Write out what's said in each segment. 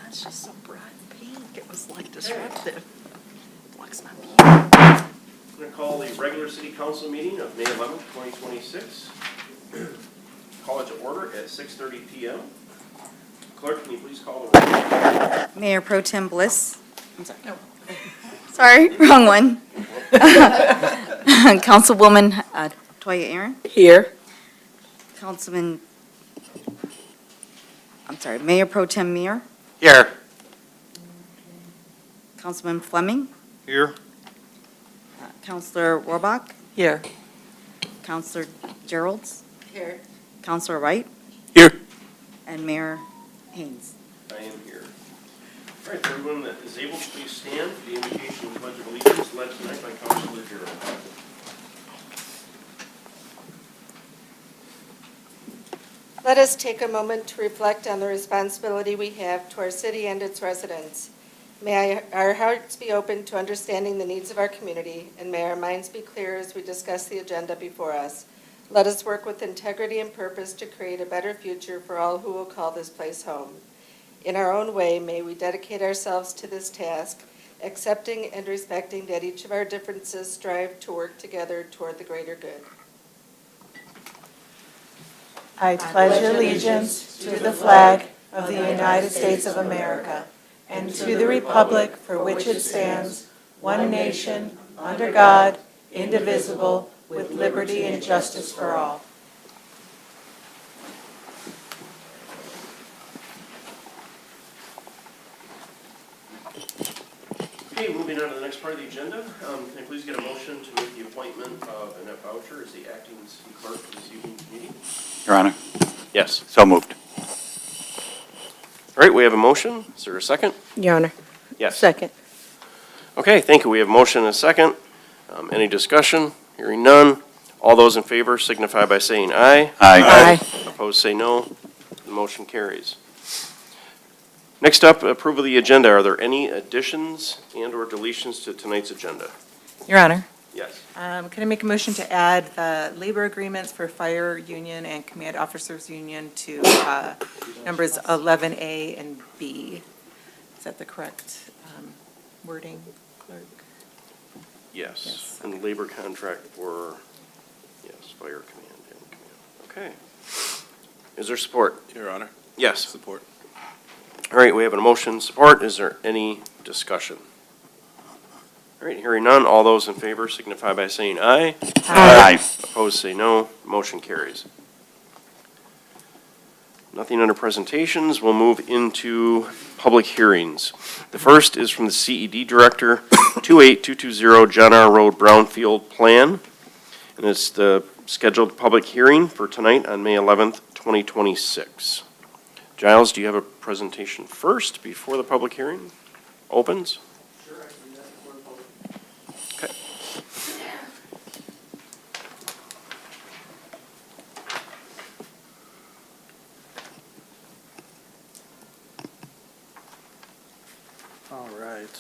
it's just so bright pink. It was like disruptive. Blocks my view. I'm going to call the regular city council meeting of May 11th, 2026. Call it to order at 6:30 p.m. Clerk, can you please call the roll? Mayor Pro Tem Bliss. I'm sorry. Sorry, wrong one. Councilwoman Toya Aaron. Here. Councilman, I'm sorry, Mayor Pro Tem Muir. Here. Councilman Fleming. Here. Councilor Rohrbach. Here. Councilor Geralds. Here. Councilor Wright. Here. And Mayor Haynes. I am here. All right, everyone that is able, please stand for the invocation of the Pledge of Allegiance led tonight by Councilor Gerald. Let us take a moment to reflect on the responsibility we have to our city and its residents. May our hearts be open to understanding the needs of our community, and may our minds be clear as we discuss the agenda before us. Let us work with integrity and purpose to create a better future for all who will call this place home. In our own way, may we dedicate ourselves to this task, accepting and respecting that each of our differences strive to work together toward the greater good. I pledge allegiance to the flag of the United States of America and to the republic for which it stands, one nation, under God, indivisible, with liberty and justice for all. Okay, moving on to the next part of the agenda. Can I please get a motion to make the appointment of Annette Boucher as the acting city clerk for this evening's meeting? Your Honor. Yes. So moved. All right, we have a motion. Is there a second? Your Honor. Yes. Second. Okay, thank you. We have a motion and a second. Any discussion? Hearing none. All those in favor signify by saying aye. Aye. Opposed, say no. The motion carries. Next up, approval of the agenda. Are there any additions and/or deletions to tonight's agenda? Your Honor, Yes. can I make a motion to add the labor agreements for fire union and command officers union to numbers 11A and B? Is that the correct wording, clerk? Yes. Yes. And the labor contract for, yes, fire command and command. Okay. Is there support? Your Honor. Yes. Support. All right, we have a motion support. Is there any discussion? All right, hearing none. All those in favor signify by saying aye. Aye. Opposed, say no. Motion carries. Nothing under presentations. We'll move into public hearings. The first is from the CED Director, 28220 John R. Road Brownfield Plan. And it's the scheduled public hearing for tonight on May 11th, 2026. Giles, do you have a presentation first before the public hearing opens? Sure, I can do that before the public. Okay. All right.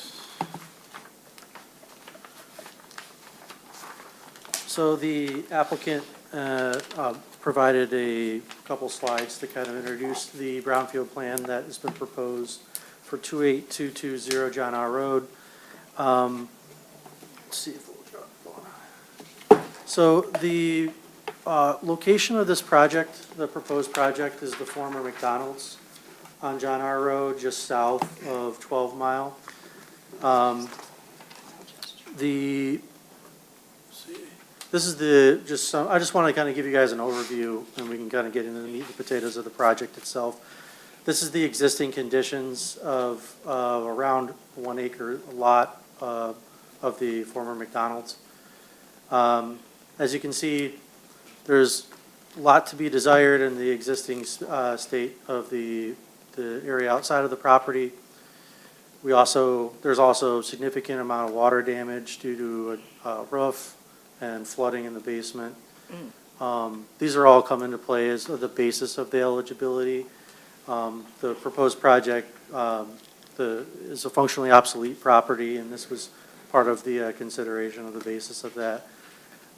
So the applicant provided a couple slides to kind of introduce the brownfield plan that has been proposed for 28220 John R. Road. Let's see if we'll draw. So the location of this project, the proposed project, is the former McDonald's on John R. Road, just south of 12 Mile. This is I just want to kind of give you guys an overview, and we can kind of get into the meat and potatoes of the project itself. This is the existing conditions of around 1 acre lot of the former McDonald's. As you can see, there's a lot to be desired in the existing state of the area outside of the property. There's also significant amount of water damage due to a roof and flooding in the basement. These are all come into play as the basis of the eligibility. The proposed project is a functionally obsolete property, and this was part of the consideration of the basis of that.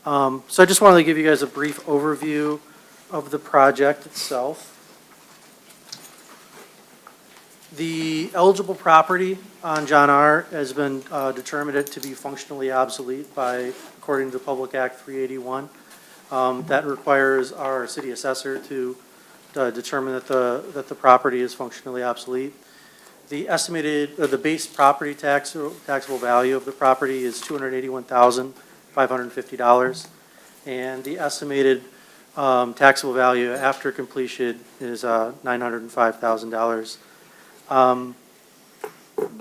So I just wanted to give you guys a brief overview of the project itself. The eligible property on John R. has been determined it to be functionally obsolete by, according to Public Act 381. That requires our city assessor to determine that the property is functionally obsolete. The estimated, the base property taxable value of the property is $281,550. And the estimated taxable value after completion is $905,000.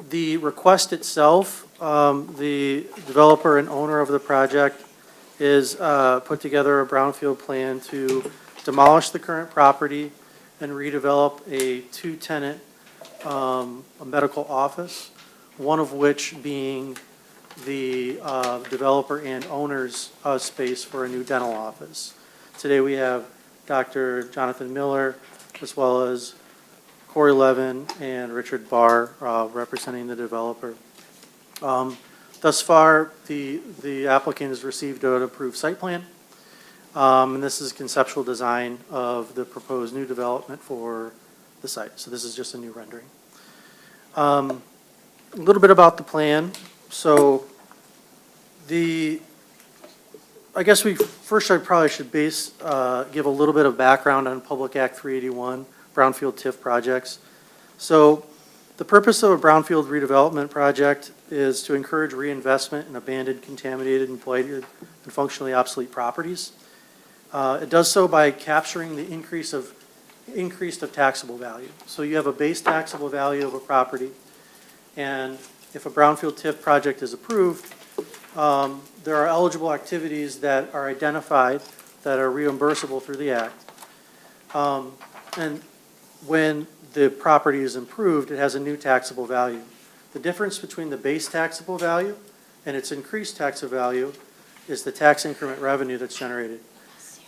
The request itself, the developer and owner of the project is put together a brownfield plan to demolish the current property and redevelop a two-tenant a medical office, one of which being the developer and owner's space for a new dental office. Today we have Dr. Jonathan Miller, as well as Corey Levin and Richard Barr representing the developer. Thus far, the applicant has received an approved site plan, and this is conceptual design of the proposed new development for the site. So this is just a new rendering. A little bit about the plan. So I guess I probably should give a little bit of background on Public Act 381, brownfield TIF projects. So the purpose of a brownfield redevelopment project is to encourage reinvestment in abandoned, contaminated, and blighted, and functionally obsolete properties. It does so by capturing the increase of taxable value. So you have a base taxable value of a property, and if a brownfield TIF project is approved, there are eligible activities that are identified that are reimbursable through the act. And when the property is improved, it has a new taxable value. The difference between the base taxable value and its increased taxable value is the tax increment revenue that's generated.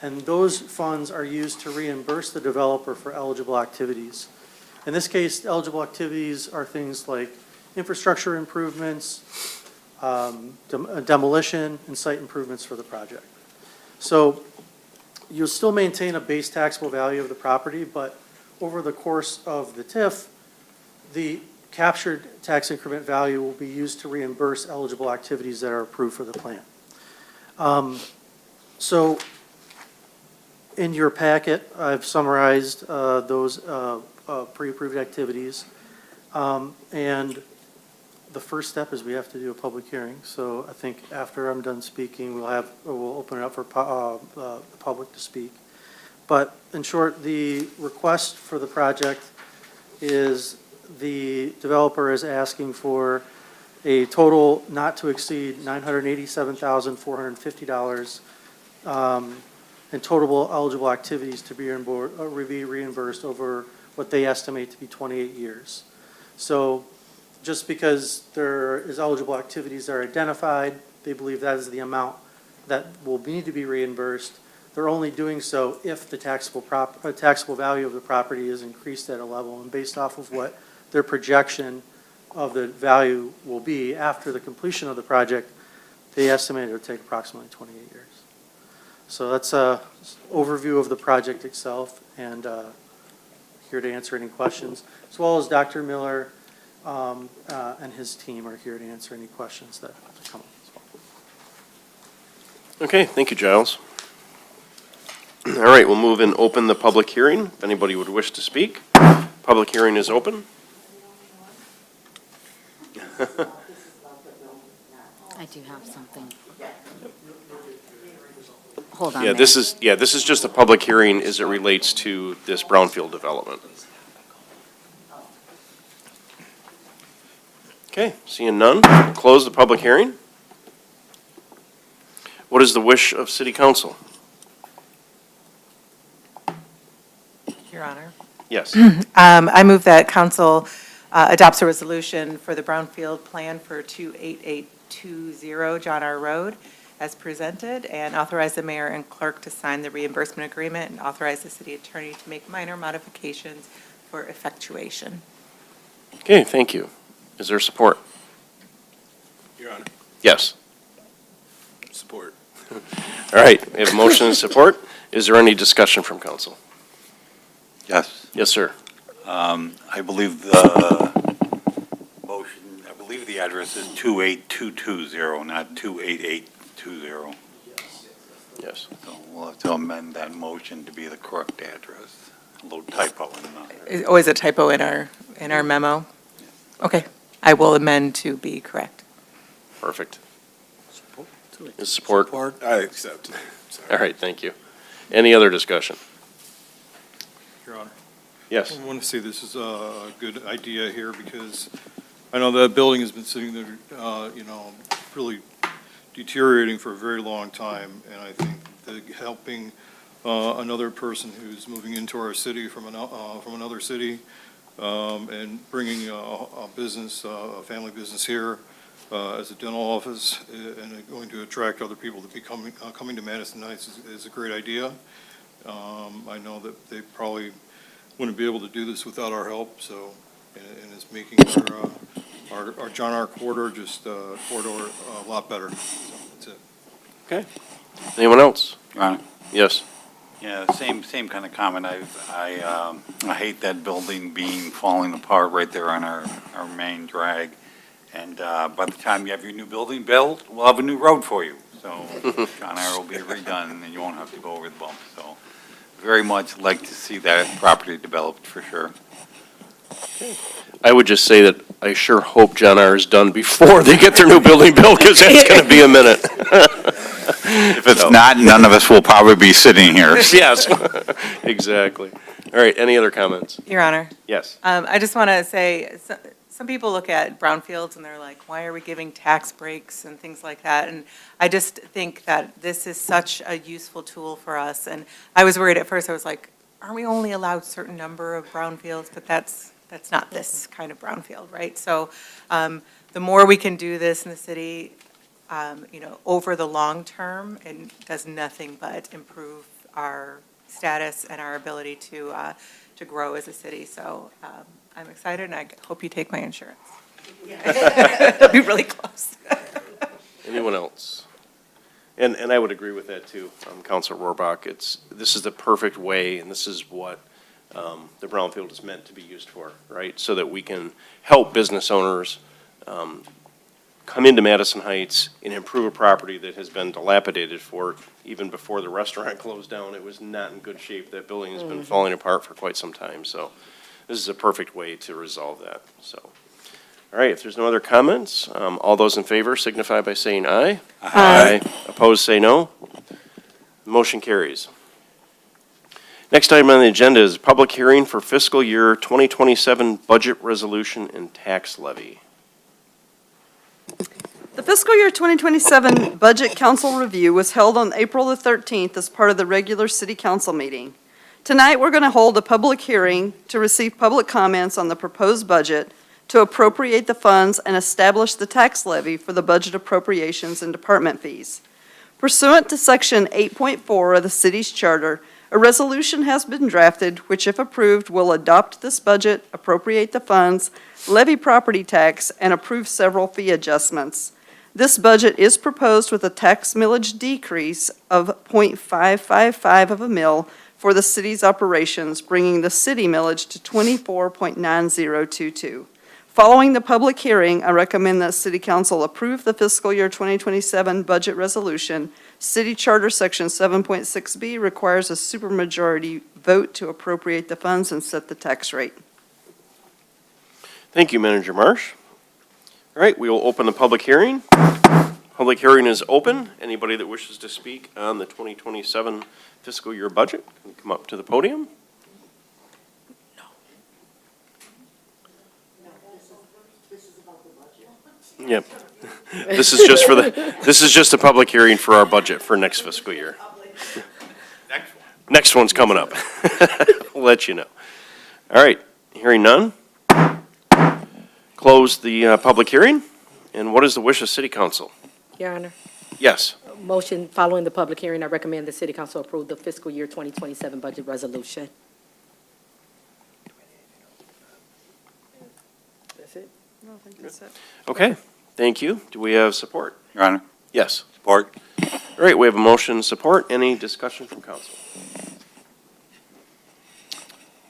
And those funds are used to reimburse the developer for eligible activities. In this case, eligible activities are things like infrastructure improvements, demolition, and site improvements for the project. So you'll still maintain a base taxable value of the property, but over the course of the TIF, the captured tax increment value will be used to reimburse eligible activities that are approved for the plan. So in your packet, I've summarized those pre-approved activities. And the first step is we have to do a public hearing. So I think after I'm done speaking, we'll open it up for the public to speak. But in short, the request for the project is the developer is asking for a total not to exceed $987,450 and total eligible activities to be reimbursed over what they estimate to be 28 years. So just because there is eligible activities that are identified, they believe that is the amount that will need to be reimbursed. They're only doing so if the taxable value of the property is increased at a level, and based off of what their projection of the value will be after the completion of the project, they estimate it would take approximately 28 years. So that's an overview of the project itself, and here to answer any questions, as well as Dr. Miller and his team are here to answer any questions that come up as well. Okay, thank you, Giles. All right, we'll move and open the public hearing. If anybody would wish to speak, public hearing is open. I do have something. Hold on. Yeah, this is just a public hearing as it relates to this brownfield development. Okay, seeing none, close the public hearing. What is the wish of City Council? Your Honor. Yes. I move that council adopts a resolution for the brownfield plan for 28820 John R. Road as presented, and authorize the mayor and clerk to sign the reimbursement agreement, and authorize the city attorney to make minor modifications for effectuation. Okay, thank you. Is there support? Your Honor, Yes. support. All right, we have a motion and support. Is there any discussion from council? Yes. Yes, sir. I believe the motion, I believe the address is 28220, not 28820. Yes. So we'll have to amend that motion to be the correct address. A little typo in there. Oh, is a typo in our memo? Okay, I will amend to be correct. Perfect. Is support? I accept. All right, thank you. Any other discussion? Your Honor, Yes. I want to say this is a good idea here because I know that building has been sitting there, really deteriorating for a very long time. And I think that helping another person who's moving into our city from another city and bringing a business, a family business here as a dental office and going to attract other people to be coming to Madison Heights is a great idea. I know that they probably wouldn't be able to do this without our help, so, and it's making our John R. corridor a lot better. So that's it. Okay. Anyone else? Your Honor? Yes. Yeah, same kind of comment. I hate that building falling apart right there on our main drag. And by the time you have your new building built, we'll have a new road for you. So John R. will be redone, and you won't have to go over the bump. So very much like to see that property developed for sure. I would just say that I sure hope John R. is done before they get their new building built, because that's going to be a minute. If it's not, none of us will probably be sitting here. Yes, exactly. All right, any other comments? Your Honor, Yes. I just want to say, some people look at brownfields and they're like, why are we giving tax breaks and things like that? And I just think that this is such a useful tool for us. And I was worried at first, I was like, aren't we only allowed a certain number of brownfields? But that's not this kind of brownfield, right? So the more we can do this in the city, over the long term, it does nothing but improve our status and our ability to grow as a city. So I'm excited, and I hope you take my insurance. It'll be really close. Anyone else? And I would agree with that too, Councilor Rohrbach. This is the perfect way, and this is what the brownfield is meant to be used for, right? So that we can help business owners come into Madison Heights and improve a property that has been dilapidated for, even before the restaurant closed down. It was not in good shape. That building has been falling apart for quite some time. So this is a perfect way to resolve that. So, all right, if there's no other comments, all those in favor signify by saying aye. Aye. Opposed, say no. Motion carries. Next item on the agenda is public hearing for fiscal year 2027 budget resolution and tax levy. The fiscal year 2027 Budget Council Review was held on April the 13th as part of the regular city council meeting. Tonight, we're going to hold a public hearing to receive public comments on the proposed budget, to appropriate the funds and establish the tax levy for the budget appropriations and department fees. Pursuant to Section 8.4 of the city's charter, a resolution has been drafted which, if approved, will adopt this budget, appropriate the funds, levy property tax, and approve several fee adjustments. This budget is proposed with a tax millage decrease of .555 of a mill for the city's operations, bringing the city millage to 24.9022. Following the public hearing, I recommend that City Council approve the fiscal year 2027 budget resolution. City Charter Section 7.6B requires a supermajority vote to appropriate the funds and set the tax rate. Thank you, Manager Marsh. All right, we will open the public hearing. Public hearing is open. Anybody that wishes to speak on the 2027 fiscal year budget can come up to the podium. Yep. This is just a public hearing for our budget for next fiscal year. Next one's coming up. We'll let you know. All right, hearing none. Close the public hearing. And what is the wish of City Council? Your Honor, Yes. motion following the public hearing, I recommend the City Council approve the fiscal year 2027 budget resolution. That's it? No, I think that's it. Okay, thank you. Do we have support? Your Honor, Yes. support. All right, we have a motion and support. Any discussion from council?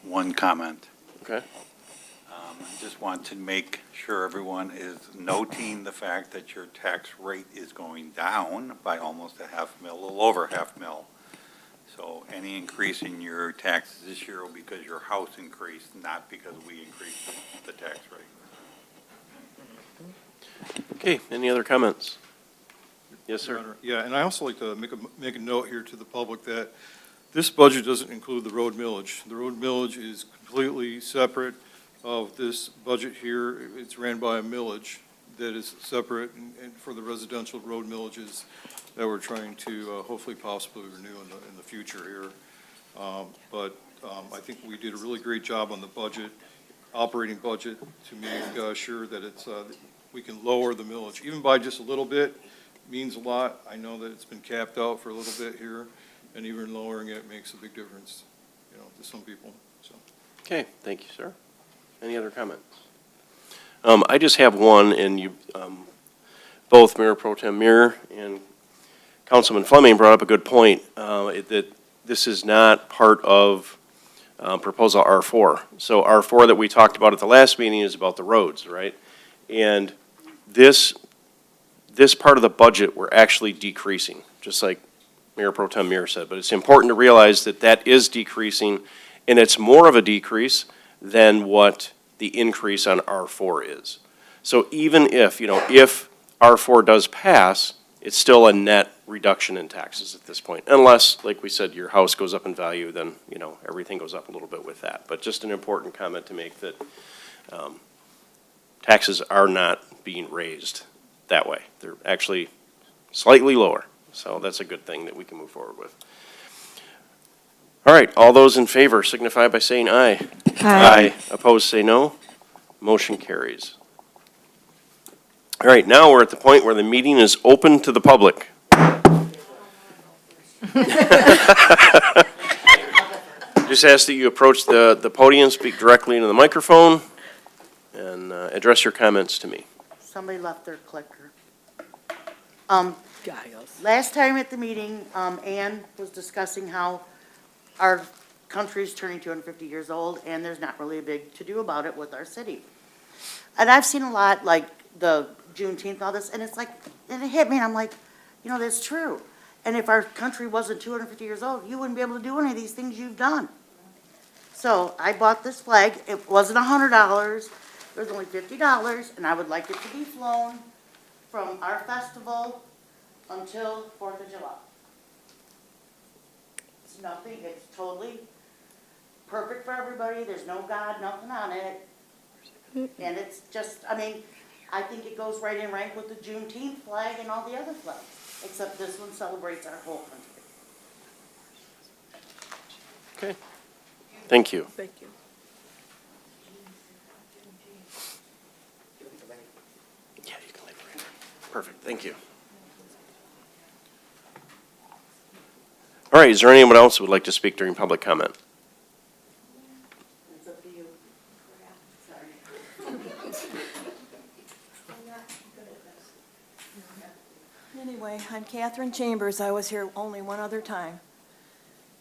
One comment. Okay. I just want to make sure everyone is noting the fact that your tax rate is going down by almost a half mil, a little over half mil. So any increase in your taxes this year will be because your house increased, not because we increased the tax rate. Okay, any other comments? Yes, Your sir. Honor. Yeah, and I also like to make a note here to the public that this budget doesn't include the road millage. The road millage is completely separate of this budget here. It's ran by a millage that is separate and for the residential road millages that we're trying to hopefully possibly renew in the future here. But I think we did a really great job on the budget, operating budget, to make sure that it's, we can lower the millage, even by just a little bit, means a lot. I know that it's been capped out for a little bit here, and even lowering it makes a big difference, you know, to some people, so. Okay, thank you, sir. Any other comments? I just have one, and you, both Mayor Pro Tem Muir and Councilman Fleming brought up a good point, that this is not part of proposal R4. So R4 that we talked about at the last meeting is about the roads, right? And this part of the budget, we're actually decreasing, just like Mayor Pro Tem Muir said. But it's important to realize that that is decreasing, and it's more of a decrease than what the increase on R4 is. So even if, if R4 does pass, it's still a net reduction in taxes at this point. Unless, like we said, your house goes up in value, then, everything goes up a little bit with that. But just an important comment to make that taxes are not being raised that way. They're actually slightly lower. So that's a good thing that we can move forward with. All right, all those in favor signify by saying aye. Aye. Opposed, say no. Motion carries. All right, now we're at the point where the meeting is open to the public. Just ask that you approach the podium, speak directly into the microphone, and address your comments to me. Somebody left their clicker. Giles. Last time at the meeting, Ann was discussing how our country's turning 250 years old, and there's not really a big to-do about it with our city. And I've seen a lot, like the Juneteenth, all this, and it's like, and it hit me, and I'm like, that's true. And if our country wasn't 250 years old, you wouldn't be able to do any of these things you've done. So I bought this flag. It wasn't $100. It was only $50, and I would like it to be flown from our festival until 4th of July. It's nothing, it's totally perfect for everybody, there's no God, nothing on it. And it's just, I think it goes right in rank with the Juneteenth flag and all the other flags, except this one celebrates our whole country. Okay. Thank you. Thank you. Yeah, you can leave it right there. Perfect, thank you. All right, is there anyone else who would like to speak during public comment? It's up to you. Anyway, I'm Catherine Chambers. I was here only one other time.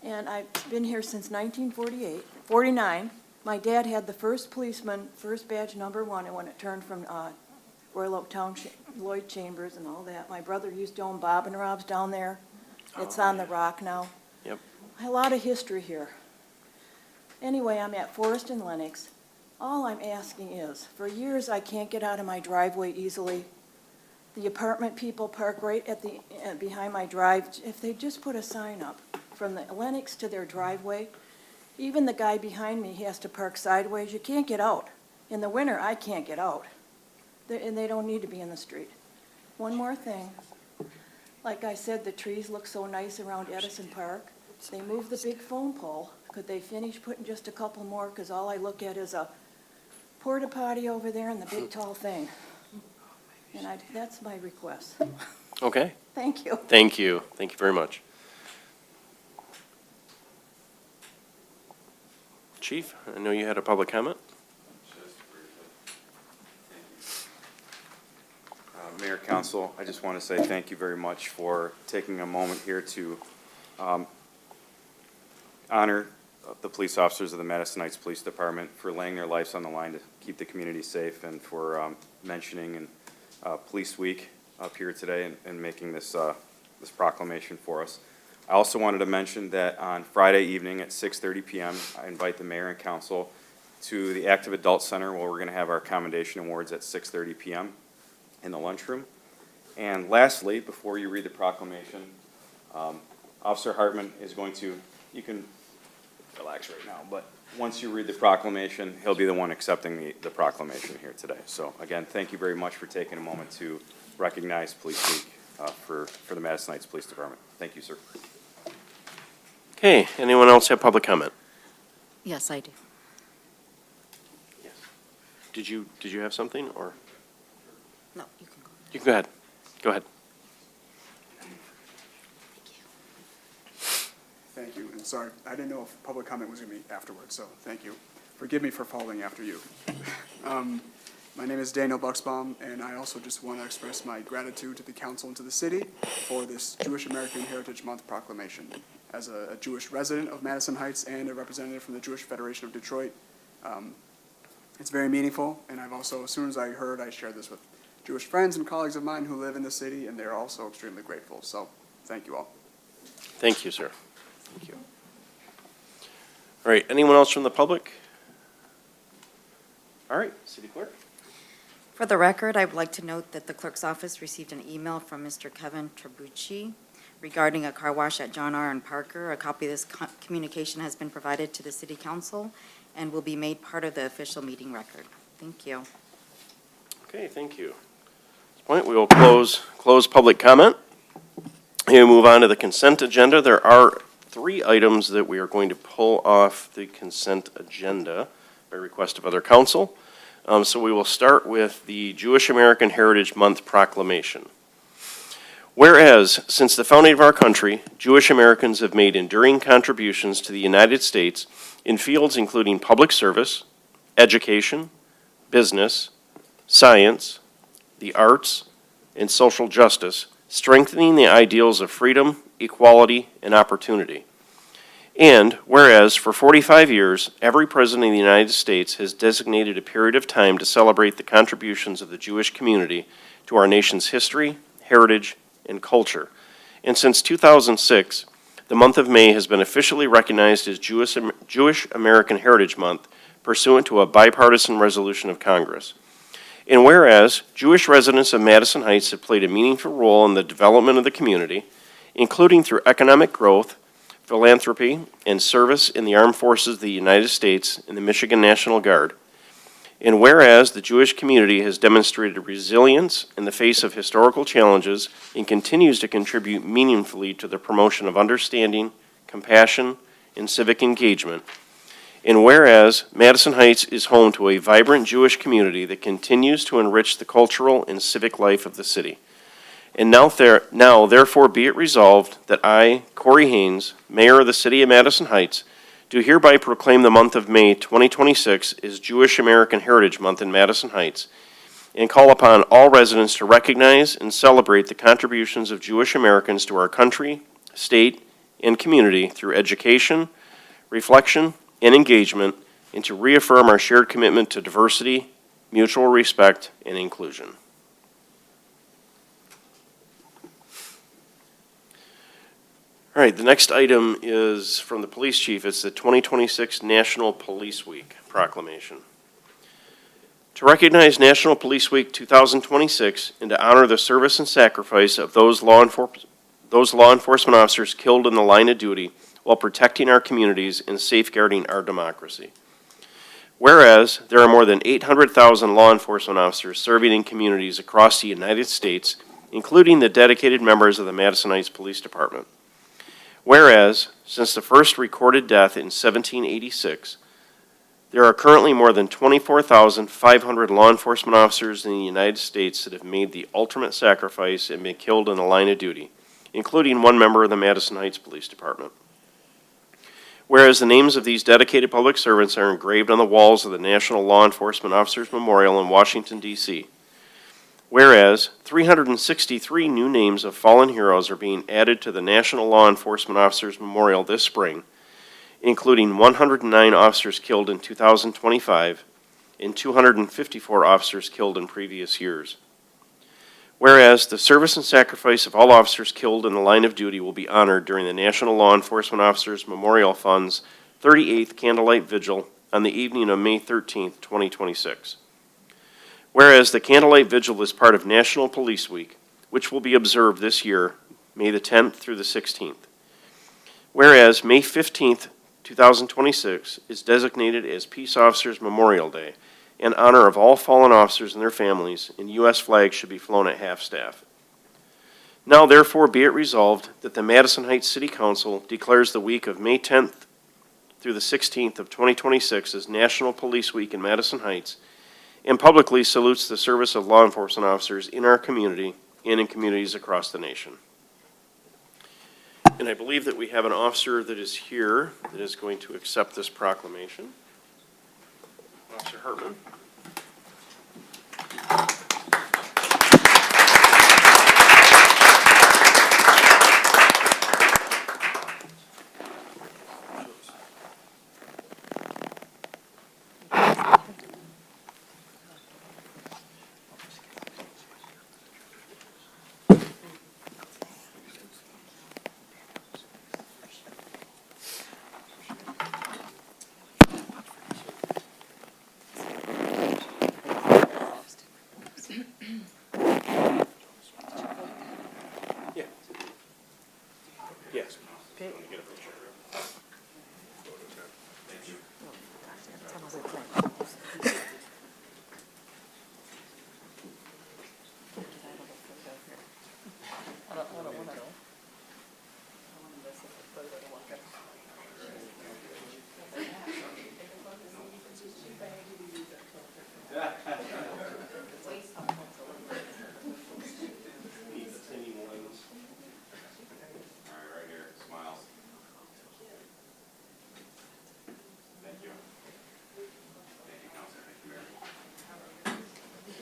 And I've been here since 49. My dad had the first policeman, first badge number 1, and when it turned from Royal Oak Township, Lloyd Chambers and all that. My brother used to own Bob and Rob's down there. It's on the rock now. Yep. A lot of history here. Anyway, I'm at Forest and Lennox. All I'm asking is, for years I can't get out of my driveway easily. The apartment people park right at the behind my drive. If they just put a sign up from the Lennox to their driveway, even the guy behind me has to park sideways. You can't get out. In the winter, I can't get out. And they don't need to be in the street. One more thing. Like I said, the trees look so nice around Edison Park. They moved the big phone pole. Could they finish putting just a couple more? Because all I look at is a porta potty over there and the big tall thing. And that's my request. Okay. Thank you. Thank you. Thank you very much. Chief, I know you had a public comment. Mayor, Council, I just want to say thank you very much for taking a moment here to honor the police officers of the Madison Heights Police Department for laying their lives on the line to keep the community safe, and for mentioning Police Week up here today and making this proclamation for us. I also wanted to mention that on Friday evening at 6:30 p.m., I invite the mayor and council to the Active Adult Center, where we're going to have our commendation awards at 6:30 p.m. in the lunchroom. And lastly, before you read the proclamation, Officer Hartman is going to, you can relax right now, but once you read the proclamation, he'll be the one accepting the proclamation here today. So again, thank you very much for taking a moment to recognize Police Week for the Madison Heights Police Department. Thank you, sir. Okay, anyone else have public comment? Yes, I do. Did you have something, or? No, you can go. You can go ahead. Go ahead. Thank you, and sorry, I didn't know if public comment was going to be afterwards, so thank you. Forgive me for following after you. My name is Daniel Bucksbaum, and I also just want to express my gratitude to the council and to the city for this Jewish American Heritage Month proclamation. As a Jewish resident of Madison Heights and a representative from the Jewish Federation of Detroit, it's very meaningful, and I've also, as soon as I heard, I shared this with Jewish friends and colleagues of mine who live in the city, and they're also extremely grateful, so thank you all. Thank you, sir. Thank you. All right, anyone else from the public? All right, City Clerk. For the record, I would like to note that the clerk's office received an email from Mr. Kevin Tribucci regarding a car wash at John R. and Parker. A copy of this communication has been provided to the City Council and will be made part of the official meeting record. Thank you. Okay, thank you. At this point, we will close public comment. And we move on to the consent agenda. There are 3 items that we are going to pull off the consent agenda by request of other council. So we will start with the Jewish American Heritage Month proclamation. Whereas, since the founding of our country, Jewish Americans have made enduring contributions to the United States in fields including public service, education, business, science, the arts, and social justice, strengthening the ideals of freedom, equality, and opportunity. And whereas, for 45 years, every president of the United States has designated a period of time to celebrate the contributions of the Jewish community to our nation's history, heritage, and culture. And since 2006, the month of May has been officially recognized as Jewish American Heritage Month, pursuant to a bipartisan resolution of Congress. And whereas, Jewish residents of Madison Heights have played a meaningful role in the development of the community, including through economic growth, philanthropy, and service in the armed forces of the United States and the Michigan National Guard. And whereas the Jewish community has demonstrated resilience in the face of historical challenges and continues to contribute meaningfully to the promotion of understanding, compassion, and civic engagement. And whereas Madison Heights is home to a vibrant Jewish community that continues to enrich the cultural and civic life of the city. And now therefore be it resolved that I, Corey Haynes, Mayor of the City of Madison Heights, do hereby proclaim the month of May 2026 as Jewish American Heritage Month in Madison Heights, and call upon all residents to recognize and celebrate the contributions of Jewish Americans to our country, state, and community through education, reflection, and engagement, and to reaffirm our shared commitment to diversity, mutual respect, and inclusion. All right, the next item is from the police chief. It's the 2026 National Police Week proclamation. To recognize National Police Week 2026 and to honor the service and sacrifice of those law enforcement officers killed in the line of duty while protecting our communities and safeguarding our democracy. Whereas there are more than 800,000 law enforcement officers serving in communities across the United States, including the dedicated members of the Madison Heights Police Department. Whereas, since the first recorded death in 1786, there are currently more than 24,500 law enforcement officers in the United States that have made the ultimate sacrifice and been killed in the line of duty, including one member of the Madison Heights Police Department. Whereas the names of these dedicated public servants are engraved on the walls of the National Law Enforcement Officers Memorial in Washington, D.C. Whereas 363 new names of fallen heroes are being added to the National Law Enforcement Officers Memorial this spring. including 109 officers killed in 2025 and 254 officers killed in previous years. Whereas the service and sacrifice of all officers killed in the line of duty will be honored during the National Law Enforcement Officers Memorial Fund's 38th Candlelight Vigil on the evening of May 13th, 2026. Whereas the Candlelight Vigil is part of National Police Week, which will be observed this year, May the 10th through the 16th. Whereas May 15th, 2026 is designated as Peace Officers Memorial Day in honor of all fallen officers and their families, and U.S. flags should be flown at half-staff. Now therefore be it resolved that the Madison Heights City Council declares the week of May 10th through the 16th of 2026 as National Police Week in Madison Heights, and publicly salutes the service of law enforcement officers in our community and in communities across the nation. And I believe that we have an officer that is here that is going to accept this proclamation. Officer Hartman. Yes.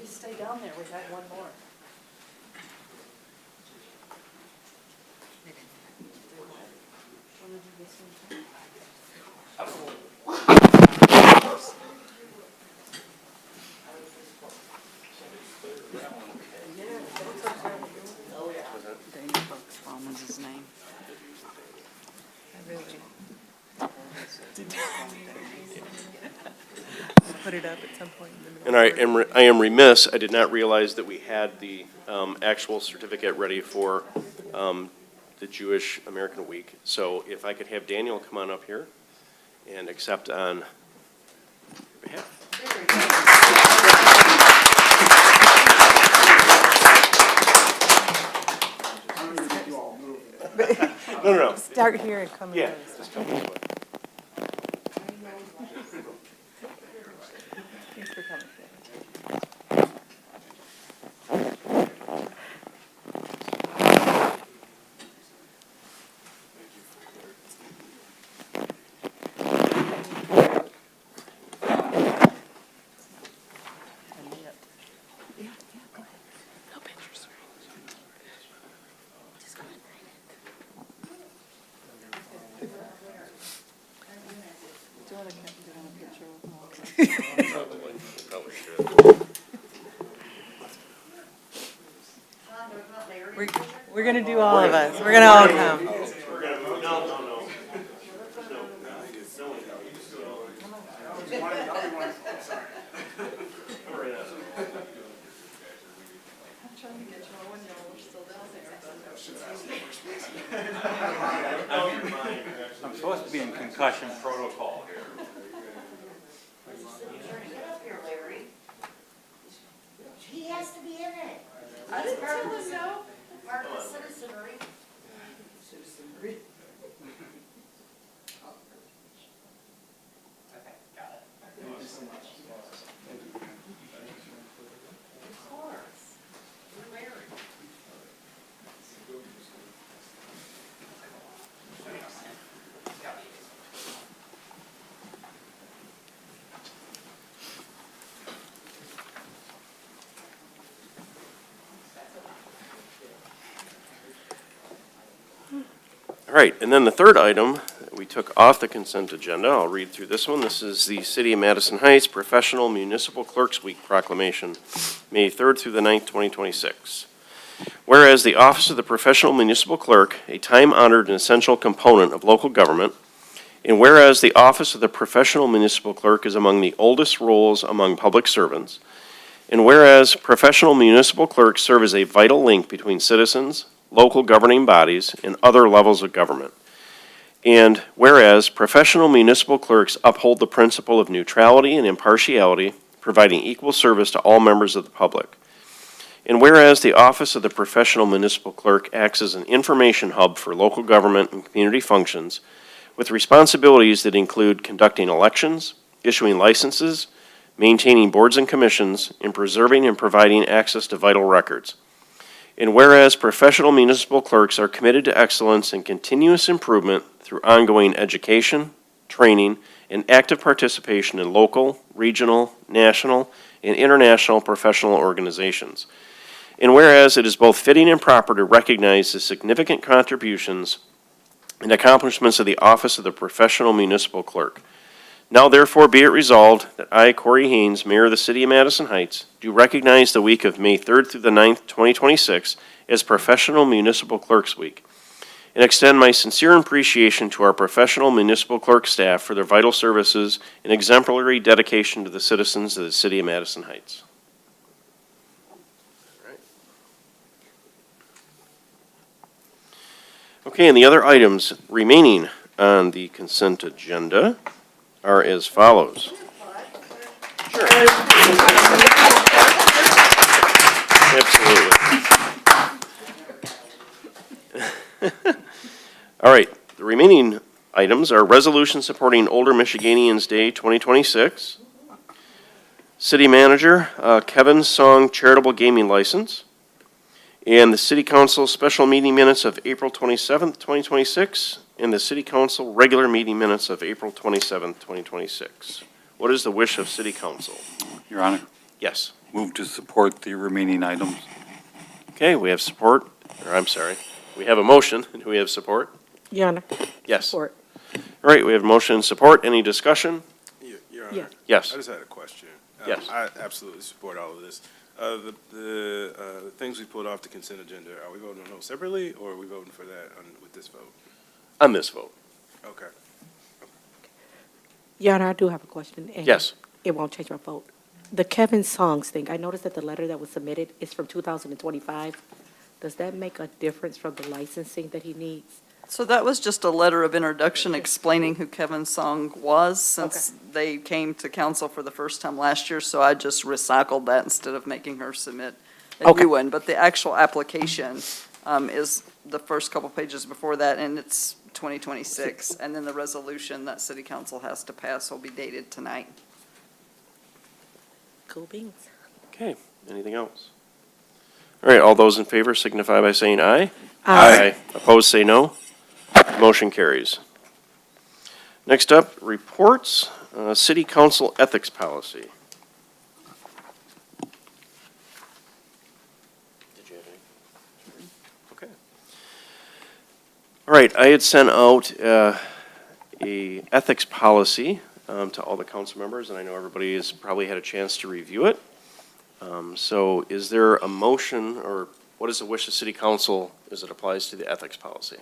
Stay down there, we got one more. Daniel Bucksbaum was his name. Put it up at some point. And I am remiss, I did not realize that we had the actual certificate ready for the Jewish American Week. So if I could have Daniel come on up here and accept on your behalf. No. Start here and come in. Yeah, just come this way. Thanks for coming. We're gonna do all of us. We're gonna all come. I'm supposed to be in concussion protocol here. He has to be in it. I didn't tell him so. Part of the citizenry. All right, and then the third item that we took off the consent agenda. I'll read through this one. This is the City of Madison Heights Professional Municipal Clerks Week Proclamation, May 3rd through the 9th, 2026. Whereas the Office of the Professional Municipal Clerk, a time-honored and essential component of local government, and whereas the Office of the Professional Municipal Clerk is among the oldest roles among public servants, and whereas professional municipal clerks serve as a vital link between citizens, local governing bodies, and other levels of government. And whereas professional municipal clerks uphold the principle of neutrality and impartiality, providing equal service to all members of the public. And whereas the Office of the Professional Municipal Clerk acts as an information hub for local government and community functions, with responsibilities that include conducting elections, issuing licenses, maintaining boards and commissions, and preserving and providing access to vital records. And whereas professional municipal clerks are committed to excellence and continuous improvement through ongoing education, training, and active participation in local, regional, national, and international professional organizations. And whereas it is both fitting and proper to recognize the significant contributions and accomplishments of the Office of the Professional Municipal Clerk. Now therefore be it resolved that I, Corey Haynes, Mayor of the City of Madison Heights, do recognize the week of May 3rd through the 9th, 2026 as Professional Municipal Clerks Week, and extend my sincere appreciation to our professional municipal clerk staff for their vital services and exemplary dedication to the citizens of the City of Madison Heights. Okay, and the other items remaining on the consent agenda are as follows. Sure. Absolutely. All right, the remaining items are resolution supporting Older Michiganians Day 2026, City Manager Kevin Song Charitable Gaming License, and the City Council special meeting minutes of April 27th, 2026, and the City Council regular meeting minutes of April 27th, 2026. What is the wish of City Council? Your Honor, Yes. move to support the remaining items. Okay, we have support, or I'm sorry, we have a motion. Do we have support? Your Honor. Yes. Support. All right, we have motion and support. Any discussion? Your Honor. Yes. Yes. I just had a question. Yes. I absolutely support all of this. The things we pulled off the consent agenda, are we voting on those separately, or are we voting for that with this vote? On this vote. Okay. Your Honor, I do have a question. And Yes. it won't change my vote. The Kevin Songs thing, I noticed that the letter that was submitted is from 2025. Does that make a difference from the licensing that he needs? So that was just a letter of introduction explaining who Kevin Song was, since they came to council for the first time last year, so I just recycled that instead of making her submit a Okay. new one. But the actual application is the first couple pages before that, and it's 2026. And then the resolution that city council has to pass will be dated tonight. Cool beans. Okay, anything else? All right, all those in favor signify by saying aye. Aye. Opposed, say no. Motion carries. Next up, reports, City Council Ethics Policy. Did you have any? Okay. All right, I had sent out a ethics policy to all the council members, and I know everybody has probably had a chance to review it. So is there a motion, or what is the wish of City Council as it applies to the ethics policy?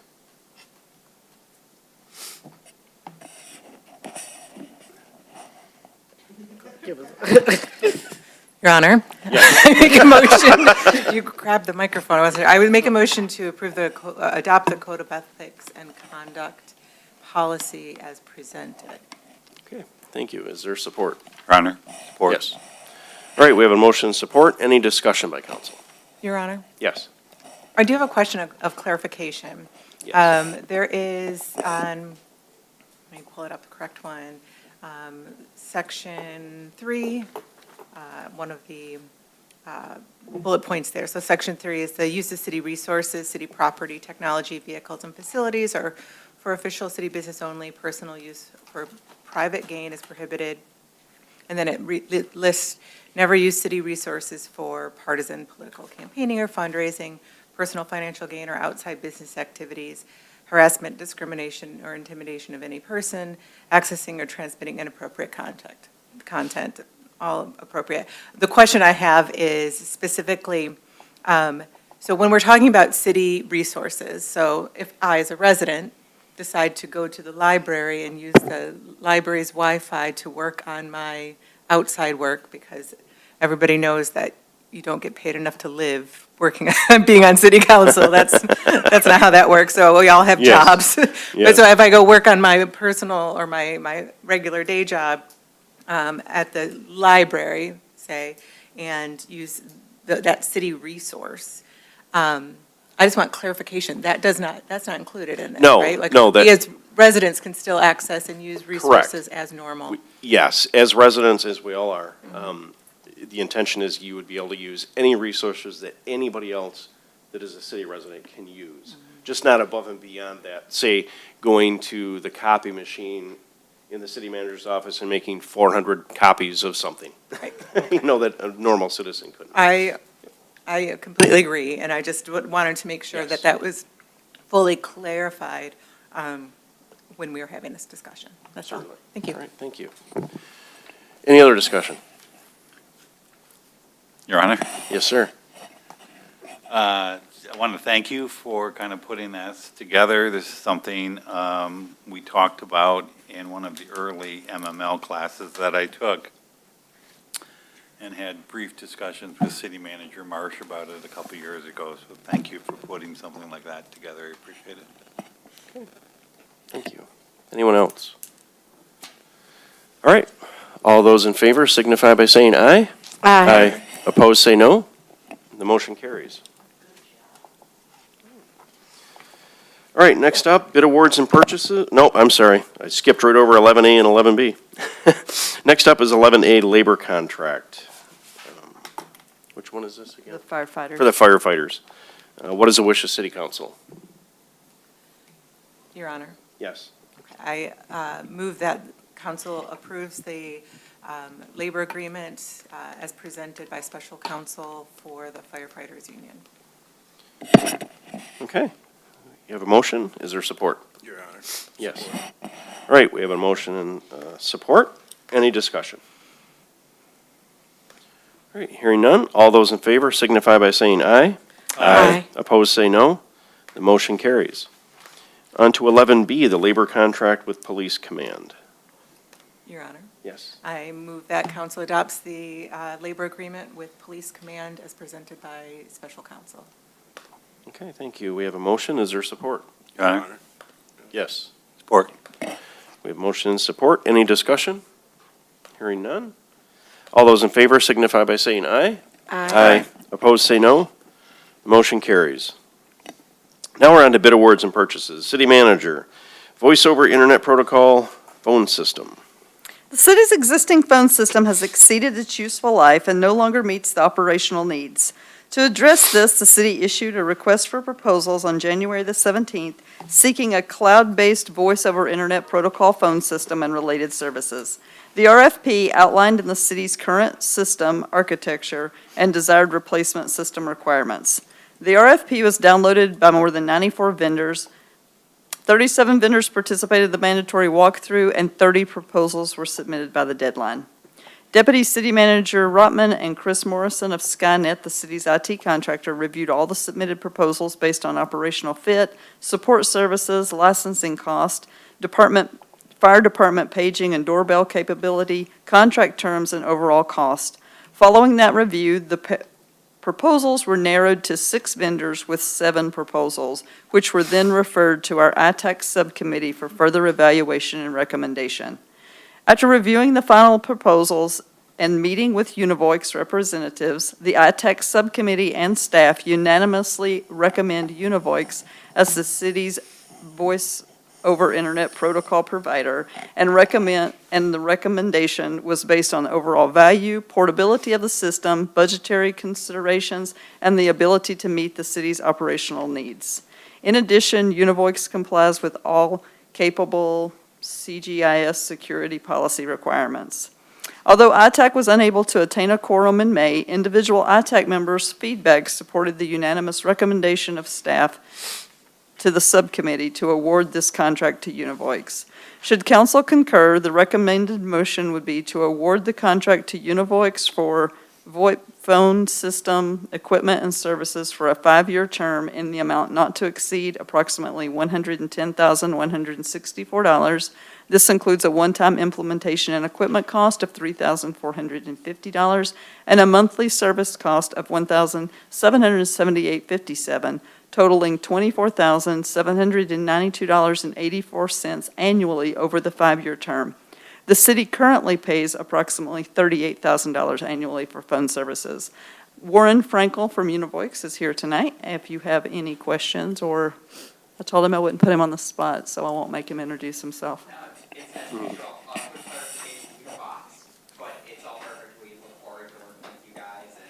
Your Honor, I make a motion, you grabbed the microphone, I would make a motion to approve adopt the Code of Ethics and Conduct Policy as presented. Okay, thank you. Is there support? Your Honor, support. Yes. All right, we have a motion and support. Any discussion by council? Your Honor, Yes. I do have a question of clarification. Yes. There is on, let me pull it up, the correct one, Section 3, one of the bullet points there. So Section 3 is the use of city resources, city property, technology, vehicles, and facilities, or for official city business only. Personal use for private gain is prohibited. And then it lists, never use city resources for partisan political campaigning or fundraising, personal financial gain, or outside business activities. harassment, discrimination, or intimidation of any person, accessing or transmitting inappropriate content, all appropriate. The question I have is specifically, so when we're talking about city resources, so if I, as a resident, decide to go to the library and use the library's Wi-Fi to work on my outside work, because everybody knows that you don't get paid enough to live working, being on city council. That's not how that works. So we all have Yes. jobs. But so if I go work on my personal or my regular day job at the library, say, and use that city resource, I just want clarification. That's not included in this, No, right? Like, no, that- we as residents can still access and use resources as normal. Yes, as residents, as we all are, the intention is you would be able to use any resources that anybody else that is a city resident can use. Just not above and beyond that, say, going to the copy machine in the city manager's office and making 400 copies of something. You know, that a normal citizen couldn't. I completely agree, and I just wanted to make sure Yes. that that was fully clarified when we were having this discussion. That's all. Certainly. Thank you. All right, thank you. Any other discussion? Your Honor, Yes, sir. I want to thank you for kind of putting this together. This is something we talked about in one of the early MML classes that I took, and had brief discussions with City Manager Marsh about it a couple years ago. So thank you for putting something like that together. I appreciate it. Thank you. Anyone else? All right. All those in favor signify by saying aye. Aye. Opposed, say no. The motion carries. All right, next up, bid awards and purchases. No, I'm sorry. I skipped right over 11A and 11B. Next up is 11A labor contract. Which one is this The again? firefighters. For the firefighters. What is the wish of City Council? Your Honor, Yes. I move that council approves the labor agreement as presented by special counsel for the firefighters union. Okay. You have a motion. Is there support? Your Honor. Yes. All right, we have a motion and support. Any discussion? All right, hearing none. All those in favor signify by saying aye. Aye. Opposed, say no. The motion carries. On to 11B, the labor contract with Police Command. Your Honor, Yes. I move that council adopts the labor agreement with police command as presented by special counsel. Okay, thank you. We have a motion. Is there support? Your Honor, Yes. support. We have motion and support. Any discussion? Hearing none. All those in favor signify by saying aye. Aye. Opposed, say no. The motion carries. Now we're on to bid awards and purchases. City Manager, Voice over Internet Protocol phone system. The city's existing phone system has exceeded its useful life and no longer meets the operational needs. To address this, the city issued a request for proposals on January the 17th, seeking a cloud-based voice over Internet Protocol phone system and related services. The RFP outlined in the city's current system architecture and desired replacement system requirements. The RFP was downloaded by more than 94 vendors. 37 vendors participated in the mandatory walkthrough, and 30 proposals were submitted by the deadline. Deputy City Manager Rotman and Chris Morrison of Skynet, the city's IT contractor, reviewed all the submitted proposals based on operational fit, support services, licensing cost, fire department paging and doorbell capability, contract terms, and overall cost. Following that review, the proposals were narrowed to 6 vendors with 7 proposals, which were then referred to our ITAC subcommittee for further evaluation and recommendation. After reviewing the final proposals and meeting with Univoic's representatives, the ITAC subcommittee and staff unanimously recommend Univoic as the city's voice over Internet protocol provider, and the recommendation was based on the overall value, portability of the system, budgetary considerations, and the ability to meet the city's operational needs. In addition, Univoic complies with all capable CGIS security policy requirements. Although ITAC was unable to attain a quorum in May, individual ITAC members' feedback supported the unanimous recommendation of staff to the subcommittee to award this contract to Univoics. Should council concur, the recommended motion would be to award the contract to Univoics for VoIP phone system equipment and services for a 5-year term in the amount not to exceed approximately $110,164. This includes a one-time implementation and equipment cost of $3,450 and a monthly service cost of $1,778.57, totaling $24,792.84 annually over the 5-year term. The city currently pays approximately $38,000 annually for phone services. Warren Frankel from Univoics is here tonight. If you have any questions, or I told him I wouldn't put him on the spot, so I won't make him introduce himself. It's as usual, lots of clarification in your box, but it's all perfect. We look forward to working with you guys and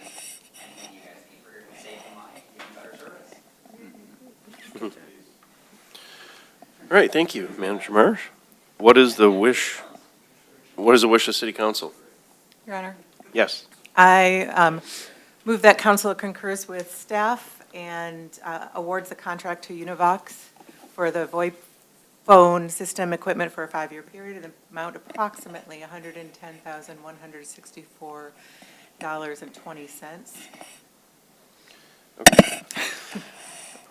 anything you guys need for your safety and mind, giving better service. All right, thank you, Manager Marsh. What is the wish of City Council? Your Honor, Yes. I move that council concurs with staff and awards the contract to Univox for the VoIP phone system equipment for a 5-year period in the amount approximately $110,164.20.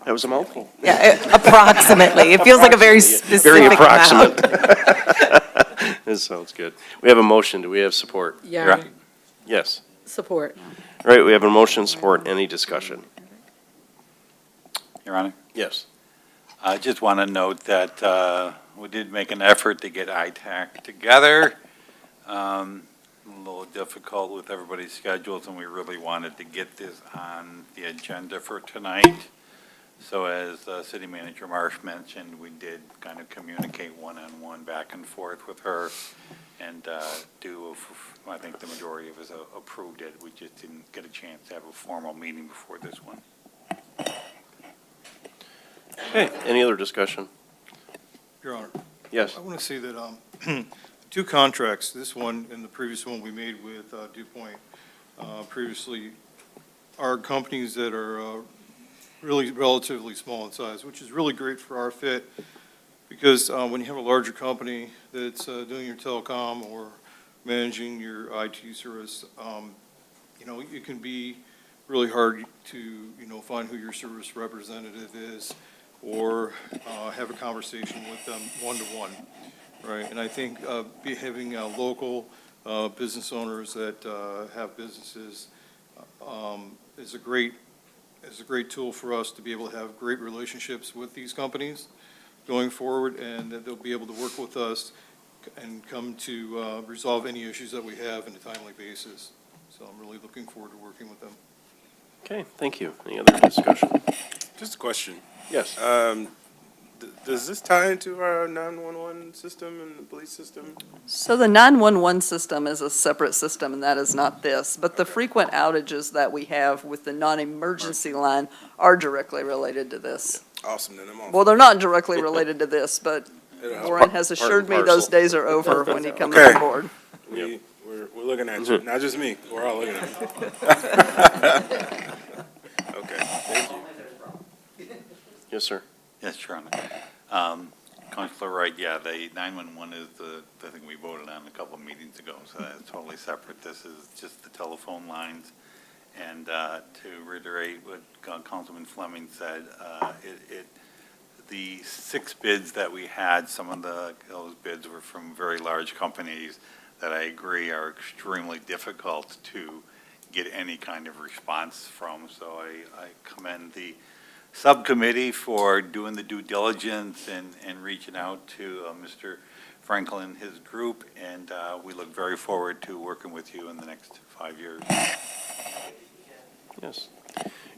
That was a mouthful. Yeah, approximately. It feels like a very specific Very amount. approximate. This sounds good. We have a motion. Do we have support? Yeah. Yes. Support. All right, we have a motion and support. Any discussion? Your Honor? Yes. I just want to note that we did make an effort to get ITAC together. A little difficult with everybody's schedules, and we really wanted to get this on the agenda for tonight. So as City Manager Marsh mentioned, we did kind of communicate one-on-one back and forth with her, and I think the majority of us approved it. We just didn't get a chance to have a formal meeting before this one. Okay, any other discussion? Your Honor. Yes. I want to say that two contracts, this one and the previous one we made with DuPont previously, are companies that are really relatively small in size, which is really great for our fit, because when you have a larger company that's doing your telecom or managing your IT service, it can be really hard to, find who your service representative is, or have a conversation with them one-to-one, right? And I think having local business owners that have businesses is a great tool for us to be able to have great relationships with these companies going forward, and that they'll be able to work with us and come to resolve any issues that we have in a timely basis. So I'm really looking forward to working with them. Okay, thank you. Any other discussion? Just a question. Yes. Does this tie into our 911 system and the police system? So the 911 system is a separate system, and that is not this. But the frequent outages that we have with the non-emergency line are directly related to this. Awesome, then I'm on. Well, they're not directly related to this, but It'll help. Warren has assured me those days are over when he comes Okay. on board. We're looking at you, not just me, we're all looking at you. Okay, thank you. Yes, sir. Yes, Your Honor. Councilor Wright, yeah, the 911 is the thing we voted on a couple of meetings ago, so that's totally separate. This is just the telephone lines. And to reiterate what Councilman Fleming said, the 6 bids that we had, some of those bids were from very large companies that I agree are extremely difficult to get any kind of response from. So I commend the subcommittee for doing the due diligence and reaching out to Mr. Franklin and his group, and we look very forward to working with you in the next 5 years. Yes.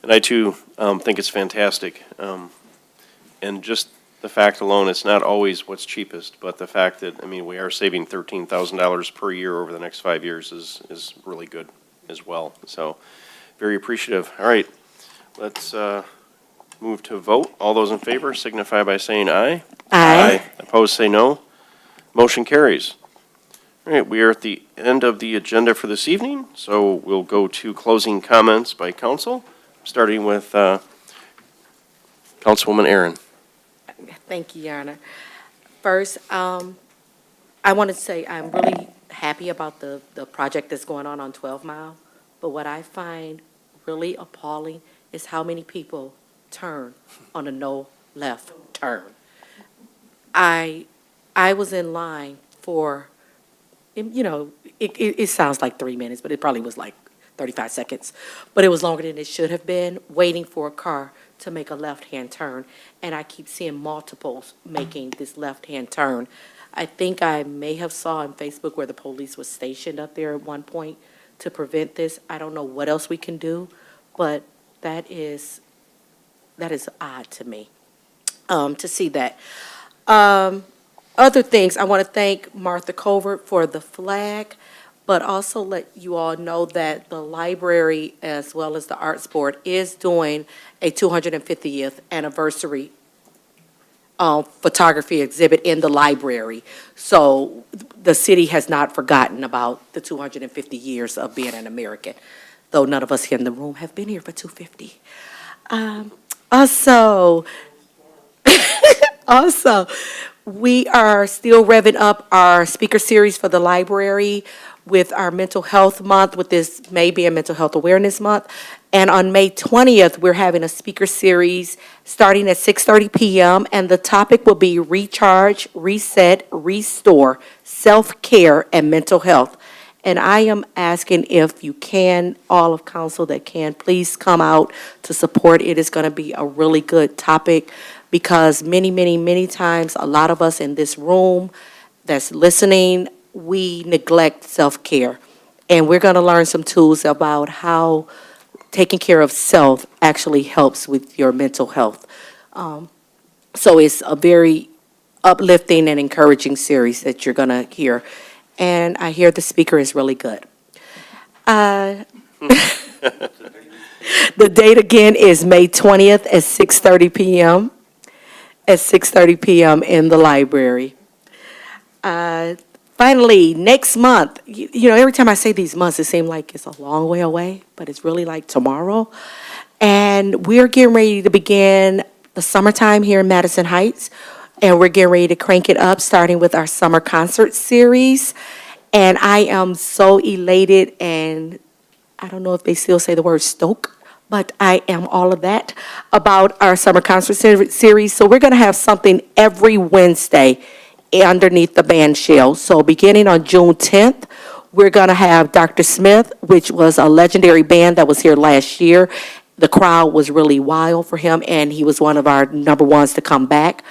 And I too think it's fantastic. And just the fact alone, it's not always what's cheapest, but the fact that, we are saving $13,000 per year over the next 5 years is really good as well. So very appreciative. All right, let's move to vote. All those in favor signify by saying aye. Aye. Opposed, say no. Motion carries. All right, we are at the end of the agenda for this evening, so we'll go to closing comments by council, starting with Councilwoman Aaron. Thank you, Your Honor. First, I want to say I'm really happy about the project that's going on 12 Mile, but what I find really appalling is how many people turn on a no left turn. I was in line for, you know, it sounds like 3 minutes, but it probably was like 35 seconds. But it was longer than it should have been, waiting for a car to make a left-hand turn. And I keep seeing multiples making this left-hand turn. I think I may have saw on Facebook where the police was stationed up there at one point to prevent this. I don't know what else we can do, but that is odd to me, to see that. Other things, I want to thank Martha Covert for the flag, but also let you all know that the library, as well as the Arts Board, is doing a 250th anniversary photography exhibit in the library. So the city has not forgotten about the 250 years of being an American, though none of us here in the room have been here for 250. Also, we are still revving up our speaker series for the library with our mental health month, with this May being Mental Health Awareness Month. And on May 20th, we're having a speaker series starting at 6:30 p.m. And the topic will be Recharge, Reset, Restore, Self-Care, and Mental Health. And I am asking if you can, all of council that can, please come out to support. It is going to be a really good topic because many, many, many times, a lot of us in this room that's listening, we neglect self-care. And we're going to learn some tools about how taking care of self actually helps with your mental health. So it's a very uplifting and encouraging series that you're going to hear. And I hear the speaker is really good. The date again is May 20th at 6:30 p.m. At 6:30 p.m. in the library. Finally, next month, you know, every time I say these months, it seems like it's a long way away, but it's really like tomorrow. And we're getting ready to begin the summertime here in Madison Heights. And we're getting ready to crank it up, starting with our summer concert series. And I am so elated, and I don't know if they still say the word stoke, but I am all of that about our summer concert series. So we're going to have something every Wednesday underneath the band shell. So beginning on June 10th, we're going to have Dr. Smith, which was a legendary band that was here last year. The crowd was really wild for him, and he was one of our number ones to come back.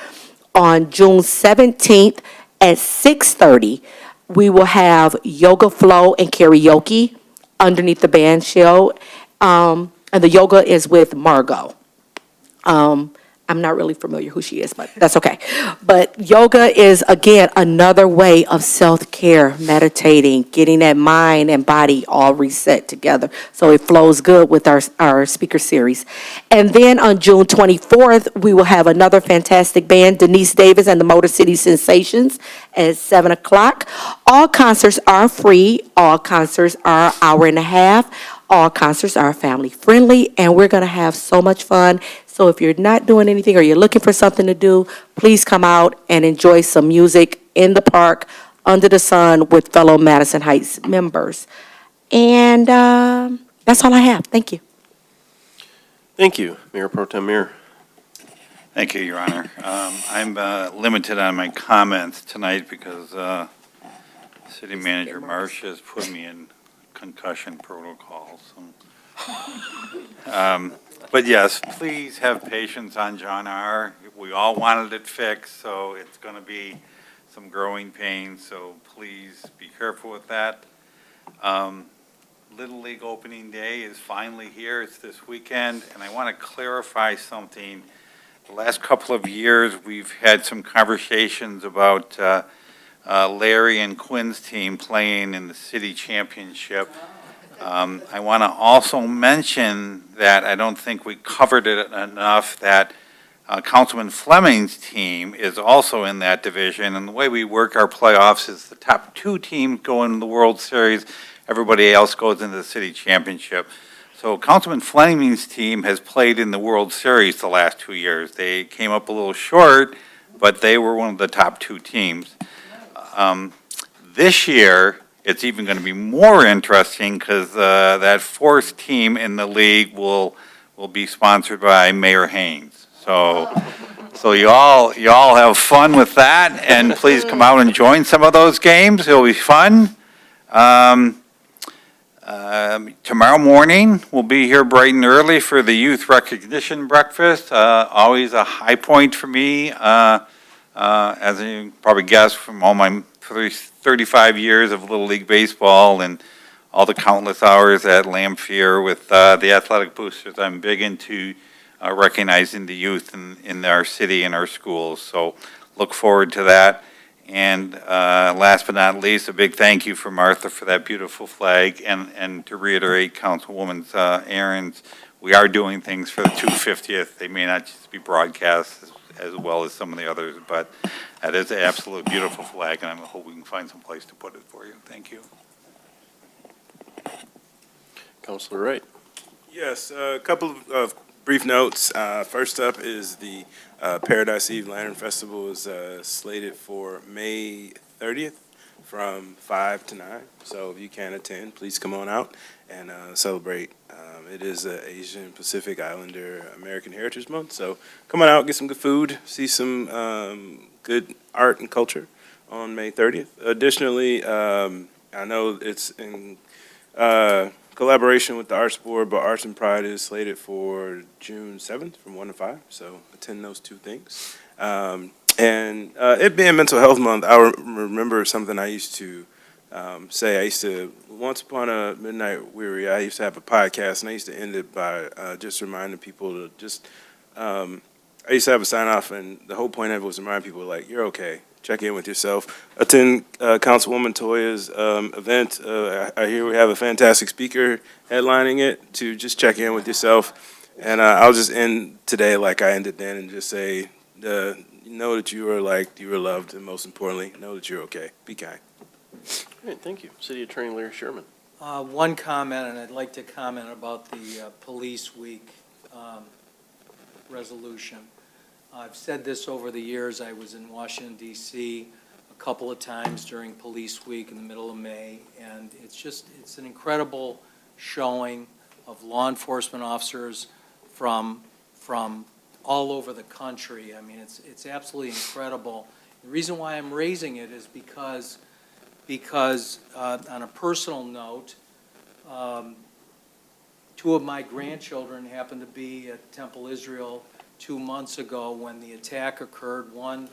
On June 17th at 6:30, we will have Yoga Flow and Karaoke underneath the band shell. And the yoga is with Margot. I'm not really familiar who she is, but that's okay. But yoga is, again, another way of self-care, meditating, getting that mind and body all reset together. So it flows good with our speaker series. And then on June 24th, we will have another fantastic band, Denise Davis and the Motor City Sensations, at 7 o'clock. All concerts are free. All concerts are an hour and a half. All concerts are family friendly, and we're going to have so much fun. So if you're not doing anything or you're looking for something to do, please come out and enjoy some music in the park under the sun with fellow Madison Heights members. And that's all I have. Thank you. Thank you, Mayor Pro Tem Muir. Thank you, Your Honor. I'm limited on my comments tonight because City Manager Marsh has put me in concussion protocols. But yes, please have patience on John R. We all wanted it fixed, so it's going to be some growing pains, so please be careful with that. Little League opening day is finally here. It's this weekend, and I want to clarify something. The last couple of years, we've had some conversations about Larry and Quinn's team playing in the city championship. I want to also mention that I don't think we covered it enough that Councilman Fleming's team is also in that division. And the way we work our playoffs is the top two teams go into the World Series. Everybody else goes into the city championship. So Councilman Fleming's team has played in the World Series the last 2 years. They came up a little short, but they were one of the top 2 teams. This year, it's even going to be more interesting because that 4th team in the league will be sponsored by Mayor Haynes. So you all have fun with that, and please come out and join some of those games. It'll be fun. Tomorrow morning, we'll be here bright and early for the Youth Recognition Breakfast. Always a high point for me, as you probably guessed from all my 35 years of Little League Baseball and all the countless hours at Lamphere with the Athletic Boosters. I'm big into recognizing the youth in our city and our schools. So look forward to that. And last but not least, a big thank you for Martha for that beautiful flag. And to reiterate Councilwoman Aaron's, we are doing things for the 250th. They may not just be broadcast as well as some of the others, but that is an absolute beautiful flag, and I hope we can find some place to put it for you. Thank you. Councilor Wright. Yes, a couple of brief notes. First up is the Paradise Eve Lantern Festival is slated for May 30th from 5 to 9. So if you can attend, please come on out and celebrate. It is Asian Pacific Islander American Heritage Month. So come on out, get some good food, see some good art and culture on May 30th. Additionally, I know it's in collaboration with the Arts Board, but Arts and Pride is slated for June 7th from 1 to 5, so attend those 2 things. And it being Mental Health Month, I remember something I used to say. I used to, once upon a midnight weary, I used to have a podcast, and I used to end it by just reminding people to just, I used to have a sign off, and the whole point of it was to remind people, like, you're okay. Check in with yourself. Attend Councilwoman Toya's event. I hear we have a fantastic speaker headlining it, to just check in with yourself. And I'll just end today like I ended then and just say, know that you are liked, you are loved, and most importantly, know that you're okay. Be kind. Great, thank you. City Attorney Larry Sherman. One comment, and I'd like to comment about the Police Week resolution. I've said this over the years. I was in Washington, D.C. a couple of times during Police Week in the middle of May, and it's an incredible showing of law enforcement officers from all over the country. I mean, it's absolutely incredible. The reason why I'm raising it is because on a personal note, 2 of my grandchildren happened to be at Temple Israel 2 months ago when the attack occurred. One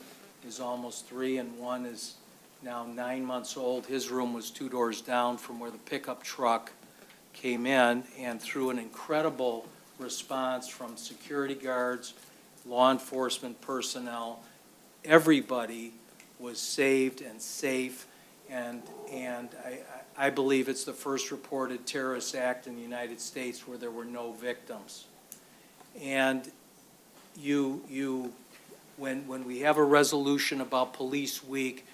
is almost 3 and one is now 9 months old. His room was 2 doors down from where the pickup truck came in, and through an incredible response from security guards, law enforcement personnel, everybody was saved and safe, and I believe it's the first reported terrorist act in the United States where there were no victims. And when we have a resolution about Police Week,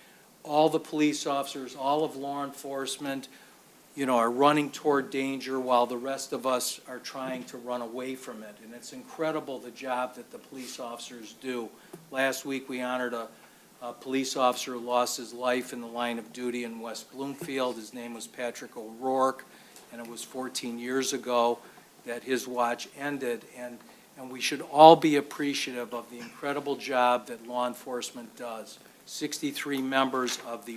all the police officers, all of law enforcement, are running toward danger while the rest of us are trying to run away from it. And it's incredible the job that the police officers do. Last week, we honored a police officer who lost his life in the line of duty in West Bloomfield. His name was Patrick O'Rourke, and it was 14 years ago that his watch ended. And we should all be appreciative of the incredible job that law enforcement does. 63 members of the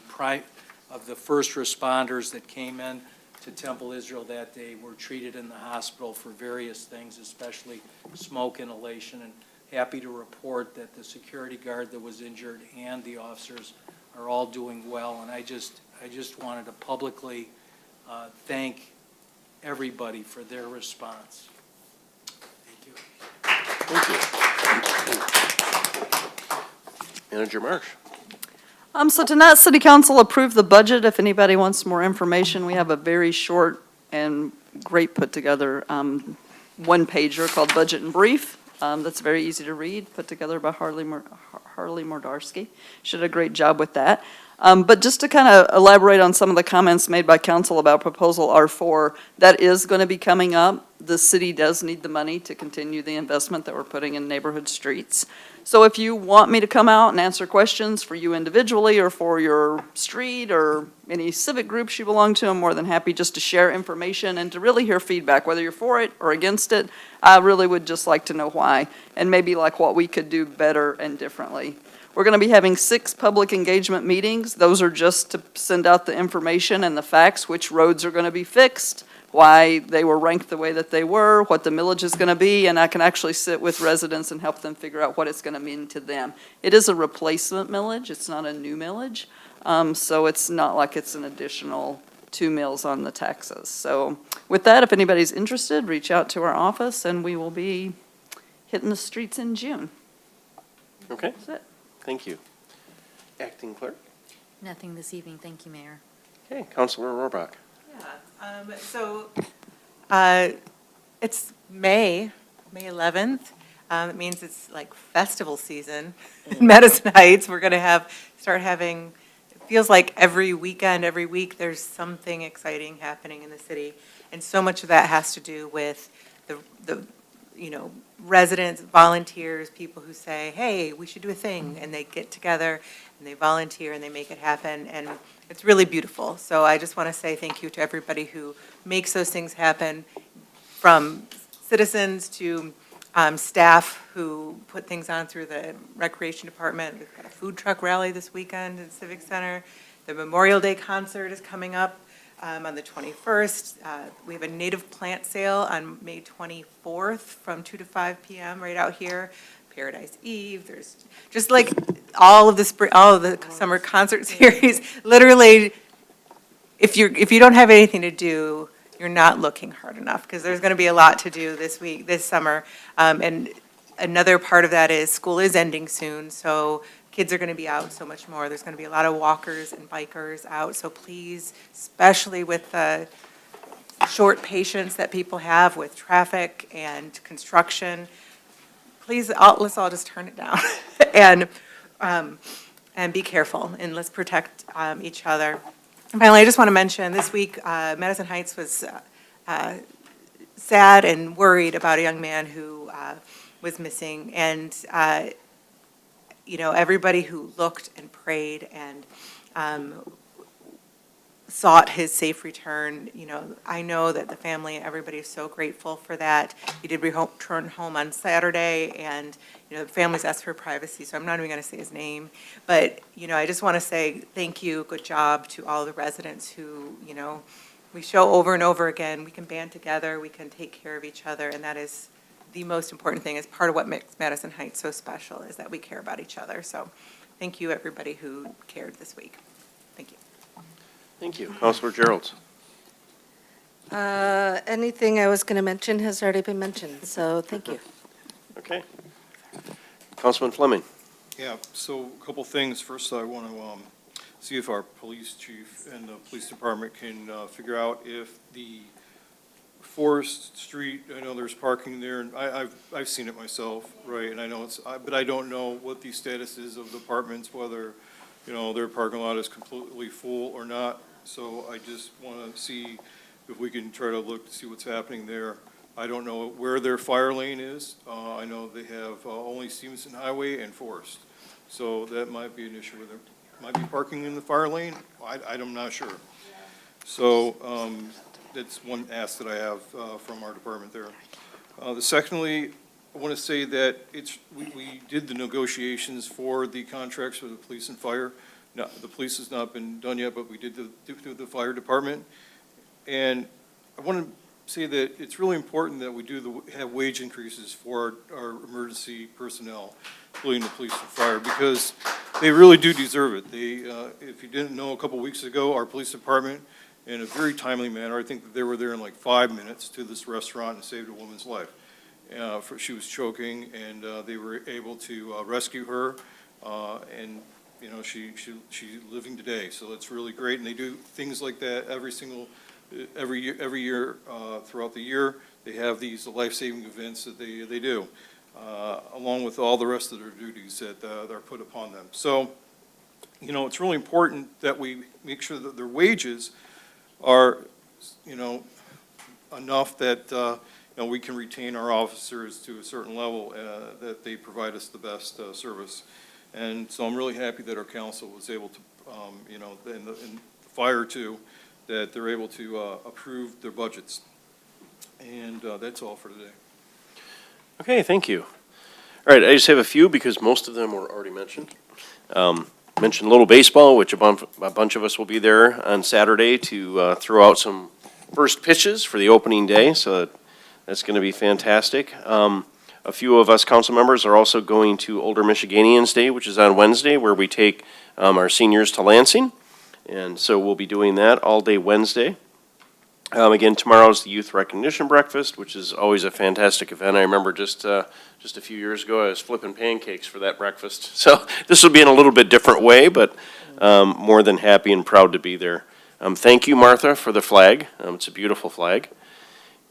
first responders that came in to Temple Israel that day were treated in the hospital for various things, especially smoke inhalation. And happy to report that the security guard that was injured and the officers are all doing well. And I just wanted to publicly thank everybody for their response. Thank you. Thank you. Manager Marsh. So tonight, City Council approved the budget. If anybody wants more information, we have a very short and great put-together one-pager called Budget in Brief. That's very easy to read, put together by Harley Mordarski. She did a great job with that. But just to kind of elaborate on some of the comments made by council about proposal R4, that is going to be coming up. The city does need the money to continue the investment that we're putting in neighborhood streets. So if you want me to come out and answer questions for you individually or for your street or any civic groups you belong to, I'm more than happy just to share information and to really hear feedback, whether you're for it or against it. I really would just like to know why, and maybe like what we could do better and differently. We're going to be having 6 public engagement meetings. Those are just to send out the information and the facts, which roads are going to be fixed, why they were ranked the way that they were, what the millage is going to be, and I can actually sit with residents and help them figure out what it's going to mean to them. It is a replacement millage. It's not a new millage. So it's not like it's an additional 2 mills on the taxes. So with that, if anybody's interested, reach out to our office, and we will be hitting the streets in June. Okay, That's it. thank you. Acting Clerk? Nothing this evening, thank you, Mayor. Okay, Councilor Rohrbach. It's May 11th. It means it's like festival season in Madison Heights. We're going to start having, it feels like every weekend, every week, there's something exciting happening in the city. And so much of that has to do with the residents, volunteers, people who say, hey, we should do a thing. And they get together and they volunteer and they make it happen. And it's really beautiful. So I just want to say thank you to everybody who makes those things happen, from citizens to staff who put things on through the Recreation Department. We've got a food truck rally this weekend at Civic Center. The Memorial Day concert is coming up on the 21st. We have a native plant sale on May 24th from 2 to 5 p.m. right out here. Paradise Eve, there's just like all of the summer concert series. Literally, if you don't have anything to do, you're not looking hard enough, because there's going to be a lot to do this summer. And another part of that is school is ending soon, so kids are going to be out so much more. There's going to be a lot of walkers and bikers out, so please, especially with the short patience that people have with traffic and construction, please, let's all just turn it down and be careful, and let's protect each other. And finally, I just want to mention, this week, Madison Heights was sad and worried about a young man who was missing. And, everybody who looked and prayed and sought his safe return, I know that the family and everybody is so grateful for that. He did return home on Saturday, and, the family's asked for privacy, so I'm not even going to say his name. But, I just want to say thank you, good job to all the residents who, we show over and over again, we can band together, we can take care of each other, and that is the most important thing. Is part of what makes Madison Heights so special, is that we care about each other. So thank you, everybody who cared this week. Thank you. Thank you. Councilor Gerald. Anything I was going to mention has already been mentioned, so thank you. Okay. Councilman Fleming. Yeah, so a couple things. First, I want to see if our police chief and the police department can figure out if the Forest Street, I know there's parking there, and I've seen it myself, right? And I know but I don't know what the status is of the apartments, whether, their parking lot is completely full or not. So I just want to see if we can try to look to see what's happening there. I don't know where their fire lane is. I know they have only Stevenson Highway and Forest. So that might be an issue with them. Might be parking in the fire lane. I'm not sure. So that's one ask that I have from our department there. Secondly, I want to say that we did the negotiations for the contracts for the police and fire. Now, the police has not been done yet, but we did through the fire department. And I want to say that it's really important that we have wage increases for our emergency personnel, including the police and fire, because they really do deserve it. If you didn't know, a couple weeks ago, our police department, in a very timely manner, I think that they were there in like 5 minutes to this restaurant and saved a woman's life. She was choking, and they were able to rescue her, and she's living today. So that's really great, and they do things like that every year throughout the year. They have these life-saving events that they do, along with all the rest of their duties that are put upon them. So it's really important that we make sure that their wages are, enough that, we can retain our officers to a certain level, that they provide us the best service. And so I'm really happy that our council was able to, and the fire too, that they're able to approve their budgets. And that's all for today. Okay, thank you. All right, I just have a few because most of them were already mentioned. Mentioned a little baseball, which a bunch of us will be there on Saturday to throw out some first pitches for the opening day, so that's going to be fantastic. A few of us council members are also going to Older Michiganians Day, which is on Wednesday, where we take our seniors to Lansing. And so we'll be doing that all day Wednesday. Again, tomorrow's the Youth Recognition Breakfast, which is always a fantastic event. I remember just a few years ago, I was flipping pancakes for that breakfast. So this will be in a little bit different way, but more than happy and proud to be there. Thank you, Martha, for the flag. It's a beautiful flag.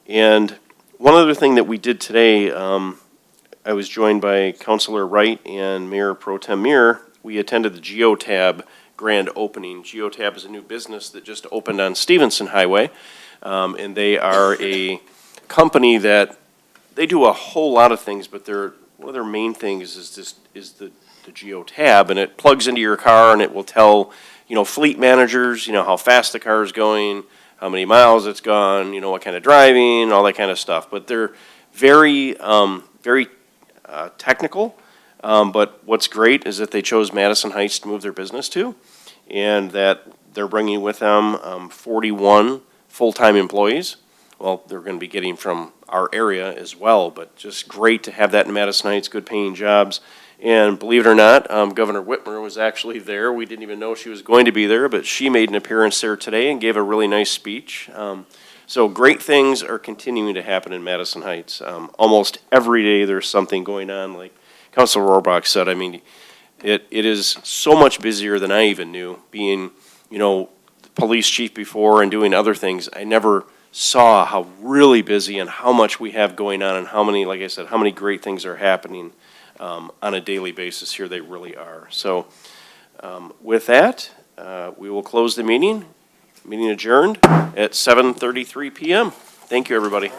And one other thing that we did today, I was joined by Councilor Wright and Mayor Pro Tem Muir. We attended the Geotab grand opening. Geotab is a new business that just opened on Stevenson Highway. And they are a company that, they do a whole lot of things, but one of their main things is the Geotab, and it plugs into your car and it will tell, fleet managers, how fast the car is going, how many miles it's gone, what kind of driving, all that kind of stuff. But they're very, very technical. But what's great is that they chose Madison Heights to move their business to, and that they're bringing with them 41 full-time employees. Well, they're going to be getting from our area as well, but just great to have that in Madison Heights, good paying jobs. And believe it or not, Governor Whitmer was actually there. We didn't even know she was going to be there, but she made an appearance there today and gave a really nice speech. So great things are continuing to happen in Madison Heights. Almost every day there's something going on, like Councilor Rohrbach said. I mean, it is so much busier than I even knew. Being, police chief before and doing other things, I never saw how really busy and how much we have going on and how many, like I said, how many great things are happening on a daily basis here. They really are. So with that, we will close the meeting. Meeting adjourned at 7:33 p.m. Thank you, everybody.